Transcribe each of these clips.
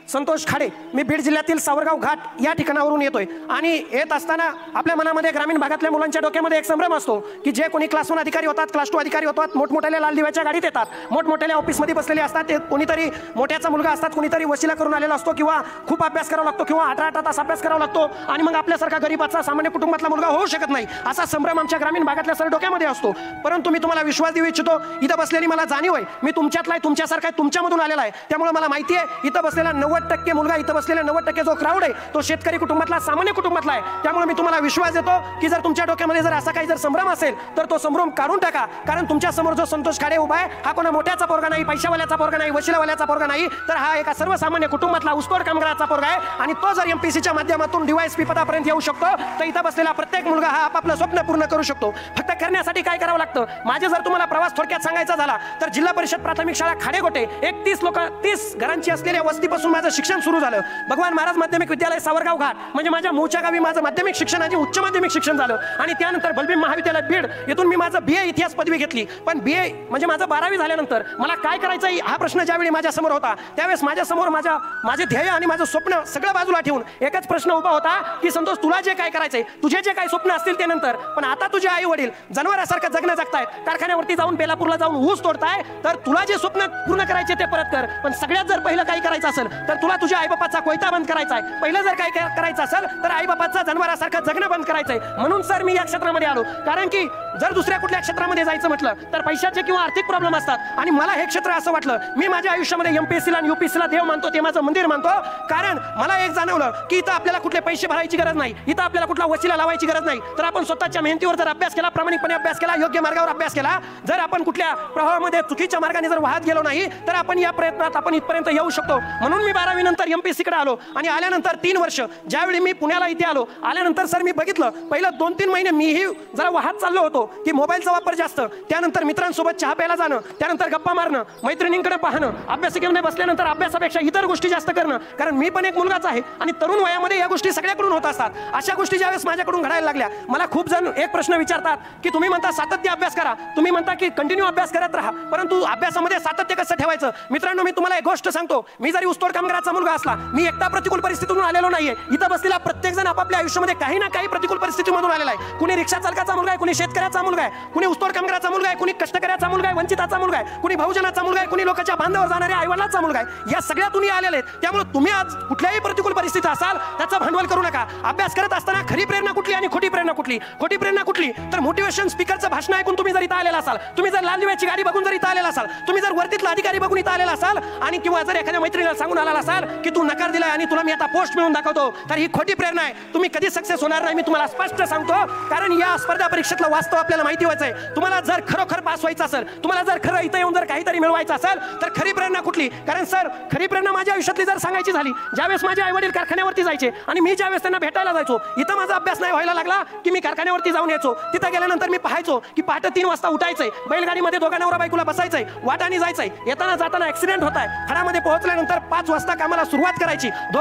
संतोष खाडे, मी बीड जिल्ह्यातील सावरगाव घाट या ठिकाणावरून येतोय आणि येत असताना आपल्या मनामध्ये ग्रामीण भागातल्या मुलांच्या डोक्यामध्ये एक संभ्रम असतो की जे कोणी क्लास 1 अधिकारी होतात, क्लास 2 अधिकारी होतात, मोठमोठ्या लाल दिव्याच्या गाडीत येतात, मोठमोठ्या ऑफिसमध्ये बसलेले असतात, ते कोणीतरी मोठ्याचा मुलगा असतात, कोणीतरी वशिला करून आलेला असतो किंवा खूप अभ्यास करावा लागतो किंवा 18 तास अभ्यास करावा लागतो आणि मग आपल्यासारखा गरीबाचा सामान्य कुटुंबातला मुलगा होऊ शकत नाही, असा संभ्रम आमच्या ग्रामीण भागातल्या सर्व डोक्यामध्ये असतो. परंतु मी तुम्हाला विश्वास देऊ इच्छितो, इथं बसलेली मला जाणीव आहे, मी तुमच्यातला आहे, तुमच्यासारखा आहे, तुमच्यामधून आलेला आहे. त्यामुळे मला माहिती आहे इथं बसलेला 90% मुलगा, इथं बसलेला 90% जो क्राऊड आहे तो शेतकरी कुटुंबातला, सामान्य कुटुंबातला आहे. त्यामुळे मी तुम्हाला विश्वास देतो की जर तुमच्या डोक्यामध्ये जर असा काही जर संभ्रम असेल तर तो संभ्रम काढून टाका. कारण तुमच्या समोर जो संतोष खाडे उभा आहे हा कोणा मोठ्याचा पोरगा नाही, पैशावाल्याचा पोरगा नाही, वशिलावाल्याचा पोरगा नाही, तर हा एका सर्वसामान्य कुटुंबातला ऊसतोड कामगाराचा पोरगा आहे. आणि तो जर एमपीसीच्या माध्यमातून DYSP पदापर्यंत येऊ शकतो तर इथं बसलेला प्रत्येक मुलगा हा आपापलं स्वप्न पूर्ण करू शकतो. फक्त करण्यासाठी काय करावं लागतं, माझे जर तुम्हाला प्रवास थोडक्यात सांगायचा झाला तर जिल्हा परिषद प्राथमिक शाळा खाडेगोटे 30 घरांची असलेल्या वस्तीपासून माझं शिक्षण सुरू झालं. भगवान महाराज माध्यमिक विद्यालय सावरगाव घाट म्हणजे माझ्या मूळच्या गावी माझं माध्यमिक शिक्षण आणि उच्च माध्यमिक शिक्षण झालं. आणि त्यानंतर बलभीम महाविद्यालय बीड येथून मी माझं BA इतिहास पदवी घेतली. पण BA म्हणजे माझं 12वी झाल्यानंतर मला काय करायचं हा प्रश्न ज्यावेळी माझ्या समोर होता त्यावेळेस माझ्या समोर माझे ध्येय आणि माझं स्वप्न सगळं बाजूला ठेवून एकच प्रश्न उभा होता की संतोष तुला जे काय करायचंय, तुझे जे काही स्वप्न असतील ते नंतर, पण आता तुझे आई वडील जनावरासारखं जगणं जगतायत, कारखान्यावरती जाऊन बेलापूरला जाऊन ऊस तोडताय, तर तुला जे स्वप्न पूर्ण करायचे ते परत कर. पण सगळ्यात जर पहिलं काही करायचं असेल तर तुला तुझ्या आईबापाचा कोयता बंद करायचा आहे. पहिलं जर काही करायचं असेल तर आईबापाचा जनावरासारखं जगणं बंद करायचंय. म्हणून सर मी या क्षेत्रामध्ये आलो. कारण की जर दुसऱ्या कुठल्या क्षेत्रामध्ये जायचं म्हटलं तर पैशाचे किंवा आर्थिक प्रॉब्लेम असतात आणि मला हे क्षेत्र असं वाटलं, मी माझ्या आयुष्यामध्ये MPSCला आणि UPSCला देव मानतो, ते माझं मंदिर मानतो. कारण मला एक जाणवलं की इथं आपल्याला कुठले पैसे भरायची गरज नाही, इथं आपल्याला कुठला वशिला लावायची गरज नाही. तर आपण स्वतःच्या मेहनतीवर जर अभ्यास केला, प्रामाणिकपणे अभ्यास केला, योग्य मार्गावर अभ्यास केला, जर आपण कुठल्या प्रवाहामध्ये चुकीच्या मार्गाने जर वाहत गेलो नाही तर आपण या प्रयत्नात आपण इथपर्यंत येऊ शकतो. म्हणून मी 12वी नंतर MPSCकडे आलो आणि आल्यानंतर 3 वर्ष ज्यावेळी मी पुण्याला इथे आल्यानंतर सर मी बघितलं पहिलं 2-3 महिने मीही जरा वाहत चाललो होतो की मोबाईलचा वापर जास्त, त्यानंतर मित्रांसोबत चहा प्यायला जाणं, त्यानंतर गप्पा मारणं, मैत्रिणींकडे पाहणं, अभ्यासिकेमध्ये बसल्यानंतर अभ्यासापेक्षा इतर गोष्टी जास्त करणं. कारण मी पण एक मुलगाच आहे आणि तरुण वयामध्ये या गोष्टी सगळ्याकडून होत असतात. अशा गोष्टी ज्यावेळेस माझ्याकडून घडायला लागल्या, मला खूप जण एक प्रश्न विचारतात की तुम्ही म्हणता सातत्य अभ्यास करा, तुम्ही म्हणता की कंटिन्यू अभ्यास करत राहा, परंतु अभ्यासामध्ये सातत्य कसं ठेवायचं. मित्रांनो, मी तुम्हाला एक गोष्ट सांगतो, मी जरी ऊसतोड कामगाराचा मुलगा असला, मी एकटा प्रतिकूल परिस्थितीतून आलेलो नाहीये. इथं बसलेला प्रत्येक जण आपापल्या आयुष्यामध्ये काही ना काही प्रतिकूल परिस्थितीमधून आलेला आहे. कुणी रिक्षा चालकाचा मुलगा आहे, कुणी शेतकऱ्याचा मुलगा आहे, कुणी ऊसतोड कामगाराचा मुलगा आहे, कुणी कष्टकऱ्याचा मुलगा आहे, वंचिताचा मुलगा आहे, कुणी बहुजनाचा मुलगा आहे, कुणी लोकांच्या बांधावर जाणाऱ्या आईवडिलांचा मुलगा आहे. या सगळ्यातून आलेले आहेत. त्यामुळे तुम्ही आज कुठल्याही प्रतिकूल परिस्थितीत असाल त्याचं भांडवल करू नका. अभ्यास करत असताना खरी प्रेरणा कुठली आणि खोटी प्रेरणा कुठली, खोटी प्रेरणा कुठली, तर मोटिवेशन स्पीकरचं भाषण ऐकून तुम्ही जर इथं आलेला असाल, तुम्ही जर लाल दिव्याची गाडी बघून जर इथं आलेला असाल, तुम्ही जर वरतीतला अधिकारी बघून इथं आलेला असाल आणि किंवा जर एखाद्या मैत्रिणीला सांगून आलेला असाल की तू नकार दिलाय आणि तुला मी आता पोस्ट मिळवून दाखवतो, तर ही खोटी प्रेरणा आहे. तुम्ही कधी सक्सेस होणार नाही, मी तुम्हाला स्पष्ट सांगतो. कारण या स्पर्धा परीक्षेतलं वास्तव आपल्याला माहिती व्हायचंय. तुम्हाला जर खरोखर पास व्हायचं असेल, तुम्हाला जर खरं इथं येऊन जर काहीतरी मिळवायचं असेल तर खरी प्रेरणा कुठली. कारण सर खरी प्रेरणा माझ्या आयुष्यातली जर सांगायची झाली, ज्यावेळेस माझे आई वडील कारखान्यावरती जायचे आणि मी ज्यावेळेस त्यांना भेटायला जायचो, इथं माझा अभ्यास नाही व्हायला लागला की मी कारखान्यावरती जाऊन यायचो. तिथं गेल्यानंतर मी पाहायचो की पहाटे 3 वाजता उठायचंय, बैलगाडीमध्ये दोघा नवरा बायकोला बसायचंय, वाटाने जायचंय, येताना जाताना ऍक्सिडेंट होत आहे, खडामध्ये पोहोचल्यानंतर 5 वाजता कामाला सुरुवात करायची, दो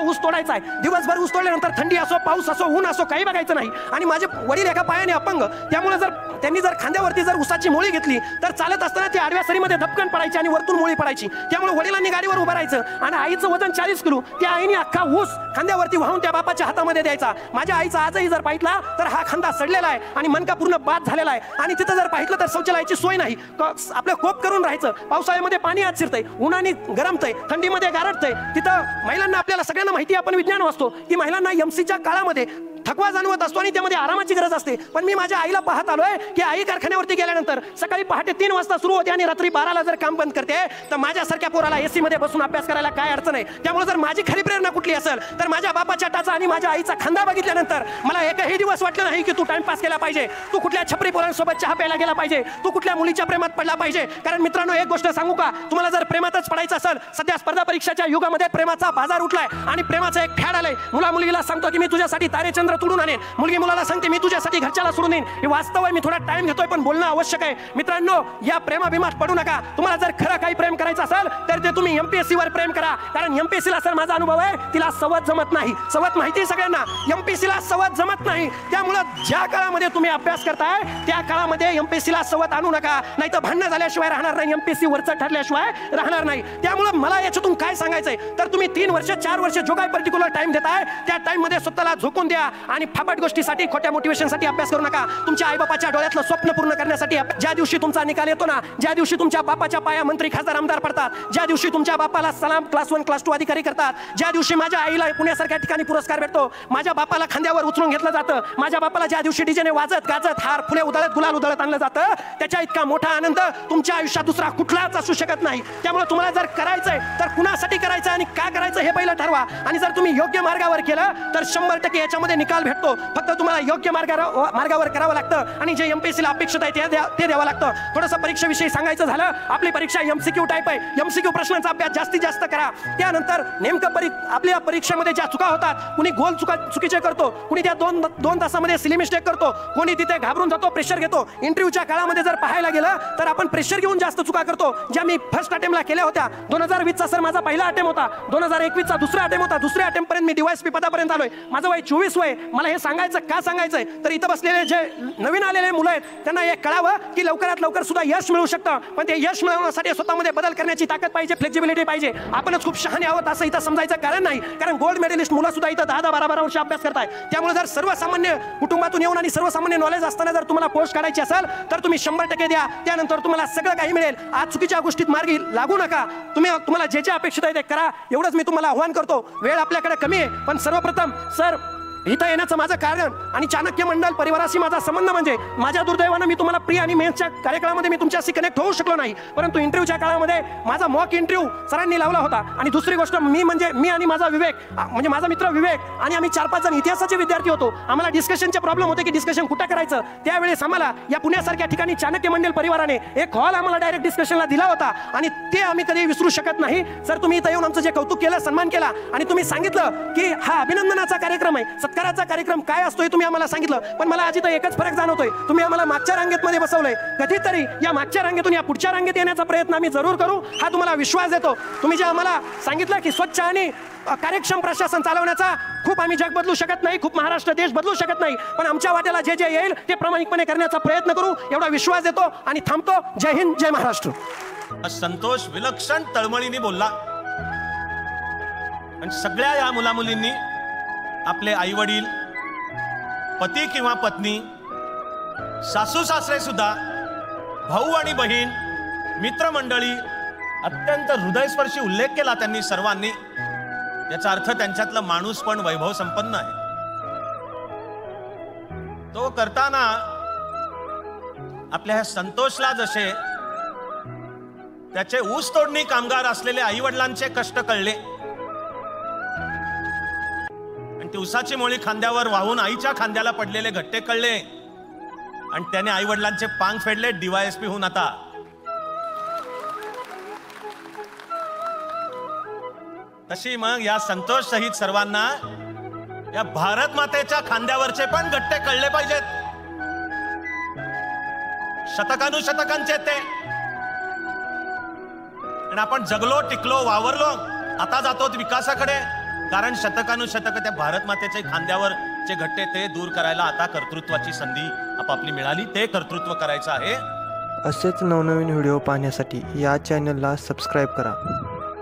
ऊस तोडायचा आहे. दिवसभर ऊस तोडल्यानंतर थंडी असो, पाऊस असो, ऊन असो, काही बघायचं नाही. आणि माझे वडील एका पायाने अपंग, त्यामुळे जर त्यांनी जर खांद्यावरती जर ऊसाची मोळी घेतली तर चालत असताना ती आडव्या सरीमध्ये धपकन पडायची आणि वरतून मोळी पडायची. त्यामुळे वडिलांनी गाडीवर उभं राहायचं आणि आईचं वजन 40 किलो, त्या आईने अख्खा ऊस खांद्यावरती वाहून त्या बापाच्या हातामध्ये द्यायचा. माझ्या आईचा आजही जर पाहितला तर हा खांदा सडलेला आहे आणि मनका पूर्ण बाद झालेला आहे. आणि तिथं जर पाहितलं तर शौचालयाची सोय नाही, आपलं कोप करून राहायचं. पावसाळ्यामध्ये पाणी आत शिरतंय, उन्हाने गरमतंय, थंडीमध्ये गारठतंय. तिथं महिलांना, आपल्याला सगळ्यांना माहिती, आपण विज्ञान वाचतो की महिलांना एमसीच्या काळामध्ये थकवा जाणवत असतो आणि त्यामध्ये आरामाची गरज असते. पण मी माझ्या आईला पाहत आलोय की आई कारखान्यावरती गेल्यानंतर सकाळी पहाटे 3 वाजता सुरू होते आणि रात्री 12ला जर काम बंद करते, तर माझ्यासारख्या पोराला एसी मध्ये बसून अभ्यास करायला काय अडचण आहे. त्यामुळे जर माझी खरी प्रेरणा कुठली असेल तर माझ्या बापाच्या टाचा आणि माझ्या आईचा खांदा बघितल्यानंतर मला एकही दिवस वाटलं नाही की तू टाइमपास केला पाहिजे, तू कुठल्या छपरी पोरांसोबत चहा प्यायला गेला पाहिजे, तू कुठल्या मुलीच्या प्रेमात पडला पाहिजे. कारण मित्रांनो, एक गोष्ट सांगू का, तुम्हाला जर प्रेमातच पडायचं असेल, सध्या स्पर्धा परीक्षाच्या युगामध्ये प्रेमाचा बाजार उठलाय आणि प्रेमाचं एक फॅड आलंय. मुला मुलीला सांगतो की मी तुझ्यासाठी तारेचंद्र तोडून आणेन, मुलगी मुलाला सांगते मी तुझ्यासाठी घरच्याला सोडून येईन. हे वास्तव आहे. मी थोडा टाइम घेतोय पण बोलणं आवश्यक आहे. मित्रांनो, या प्रेमाभिमात पडू नका. तुम्हाला जर खरं काही प्रेम करायचं असेल तर ते तुम्ही एमपीएससी वर प्रेम करा. कारण एमपीएससी ला सर माझा अनुभव आहे, तिला सवत जमत नाही. सवत माहिती आहे सगळ्यांना, एमपीएससी ला सवत जमत नाही. त्यामुळे ज्या काळामध्ये तुम्ही अभ्यास करताय त्या काळामध्ये एमपीएससी ला सवत आणू नका, नाही तर भांडण झाल्याशिवाय राहणार नाही, एमपीएससी वरचं ठरल्याशिवाय राहणार नाही. त्यामुळे मला याच्यातून काय सांगायचंय तर तुम्ही 3 वर्ष 4 वर्ष जो काही पर्टिक्युलर टाइम देताय त्या टाइम मध्ये स्वतःला झोकून द्या आणि फापट गोष्टीसाठी खोट्या मोटिवेशनसाठी अभ्यास करू नका. तुमच्या आई बापाच्या डोळ्यातलं स्वप्न पूर्ण करण्यासाठी ज्या दिवशी तुमचा निकाल येतो ना, ज्या दिवशी तुमच्या बापाच्या पाया मंत्री खासदार आमदार पडतात, ज्या दिवशी तुमच्या बापाला सलाम क्लास 1 क्लास 2 अधिकारी करतात, ज्या दिवशी माझ्या आईला पुण्यासारख्या ठिकाणी पुरस्कार भेटतो, माझ्या बापाला खांद्यावर उचलून घेतलं जातं, माझ्या बापाला ज्या दिवशी डीजेने वाजत गाजत हार फुले उधळत गुलाल उधळत आणलं जातं, त्याच्या इतका मोठा आनंद तुमच्या आयुष्यात दुसरा कुठलाच असू शकत नाही. त्यामुळे तुम्हाला जर करायचंय तर कुणासाठी करायचं आणि का करायचं हे पहिलं ठरवा. आणि जर तुम्ही योग्य मार्गावर केलं तर 100% याच्यामध्ये निकाल भेटतो. फक्त तुम्हाला योग्य मार्गावर करावं लागतं आणि जे एमपीएससीला अपेक्षित आहे ते द्यावं लागतं. थोडंसं परीक्षेविषयी सांगायचं झालं, आपली परीक्षा एमसीक्यू टाईप आहे. एमसीक्यू प्रश्नांचा अभ्यास जास्तीत जास्त करा. त्यानंतर नेमकं आपल्या परीक्षेमध्ये ज्या चुका होतात, कुणी गोल चुकीचे करतो, कुणी त्या दोन तासामध्ये सिली मिस्टेक करतो, कोणी तिथे घाबरून जातो, प्रेशर घेतो. इंटरव्ह्यूच्या काळामध्ये जर पाहायला गेलं तर आपण प्रेशर घेऊन जास्त चुका करतो, ज्या मी फर्स्ट अटेम्प्टला केल्या होत्या. 2020चा सर माझा पहिला अटेम्प्ट होता, 2021चा दुसरा अटेम्प्ट होता, दुसऱ्या अटेम्प्ट पर्यंत मी डीवायएसपी पदापर्यंत आलोय. माझं वय 24 वय. मला हे सांगायचं का सांगायचंय तर इथं बसलेले जे नवीन आलेले मुलं आहेत त्यांना हे कळावं की लवकरात लवकर सुद्धा यश मिळू शकतं, पण ते यश मिळवण्यासाठी स्वतःमध्ये बदल करण्याची ताकद पाहिजे, फ्लेक्झिबिलिटी पाहिजे. आपणच खूप शहाणे आहोत असं इथं समजायचं कारण नाही, कारण गोल्ड मेडलिस्ट मुलं सुद्धा इथं 10-12 वर्ष अभ्यास करताय. त्यामुळे जर सर्वसामान्य कुटुंबातून येऊन आणि सर्वसामान्य नॉलेज असताना जर तुम्हाला पोस्ट काढायची असेल तर तुम्ही 100% द्या. त्यानंतर तुम्हाला सगळं काही मिळेल. आज चुकीच्या गोष्टीत मार्गी लागू नका. तुम्हाला जे अपेक्षित आहे ते करा, एवढंच मी तुम्हाला आव्हान करतो. वेळ आपल्याकडे कमी आहे, पण सर्वप्रथम सर इथं येण्याचं माझं कारण आणि चाणक्य मंडल परिवाराशी माझा संबंध म्हणजे माझ्या दुर्दैवानं मी तुम्हाला प्री आणि मेन्सच्या कार्यक्रमामध्ये मी तुमच्याशी कनेक्ट होऊ शकलो नाही, परंतु इंटरव्ह्यूच्या काळामध्ये माझा मॉक इंटरव्ह्यू सरांनी लावला होता. आणि दुसरी गोष्ट मी आणि माझा विवेक म्हणजे माझा मित्र विवेक आणि आम्ही 4-5 जण इतिहासाचे विद्यार्थी होतो. आम्हाला डिस्कशनचे प्रॉब्लेम होते की डिस्कशन कुठं करायचं. त्यावेळेस आम्हाला या पुण्यासारख्या ठिकाणी चाणक्य मंडल परिवाराने एक हॉल आम्हाला डायरेक्ट डिस्कशनला दिला होता आणि ते आम्ही कधी विसरू शकत नाही. सर तुम्ही इथं येऊन आमचं जे कौतुक केलं, सन्मान केला आणि तुम्ही सांगितलं की हा अभिनंदनाचा कार्यक्रम आहे, सत्काराचा कार्यक्रम काय असतो हे तुम्ही आम्हाला सांगितलं. पण मला आज इथं एकच फरक जाणवतोय, तुम्ही आम्हाला मागच्या रांगेत बसवलंय. कधीतरी या मागच्या रांगेतून या पुढच्या रांगेत येण्याचा प्रयत्न आम्ही जरूर करू, हा तुम्हाला विश्वास देतो. तुम्ही जे आम्हाला सांगितलं की स्वच्छ आणि कार्यक्षम प्रशासन चालवण्याचा खूप आम्ही जग बदलू शकत नाही, खूप महाराष्ट्र देश बदलू शकत नाही, पण आमच्या वाट्याला जे येईल ते प्रामाणिकपणे करण्याचा प्रयत्न करू एवढा विश्वास देतो आणि थांबतो. जय हिंद, जय महाराष्ट्र. संतोष विलक्षण तळमळीने बोलला आणि सगळ्या या मुलामुलींनी आपले आई वडील, पती किंवा पत्नी, सासू सासरे सुद्धा, भाऊ आणि बहीण, मित्रमंडळी, अत्यंत हृदयस्पर्शी उल्लेख केला त्यांनी सर्वांनी. याचा अर्थ त्यांच्यातलं माणूस पण वैभव संपन्न आहे. तो करताना आपल्या संतोषला जसे त्याचे ऊस तोडणी कामगार असलेले आई वडिलांचे कष्ट कळले आणि ती ऊसाची मोळी खांद्यावर वाहून आईच्या खांद्याला पडलेले घट्टे कळले आणि त्याने आई वडिलांचे पांग फेडले. डीवायएसपी होऊन आता तशी मग या संतोष सहित सर्वांना या भारत मातेच्या खांद्यावरचे पण गट्टे कळले पाहिजेत. शतकानुशतकांचे ते. आणि आपण जगलो, टिकलो, वावरलो, आता जातो विकासाकडे, कारण शतकानुशतक त्या भारत मातेच्या खांद्यावरचे गट्टे ते दूर करायला आता कर्तृत्वाची संधी आपापली मिळाली. ते कर्तृत्व करायचं आहे. असेच नवनवीन व्हिडिओ पाहण्यासाठी या चॅनलला सबस्क्राईब करा.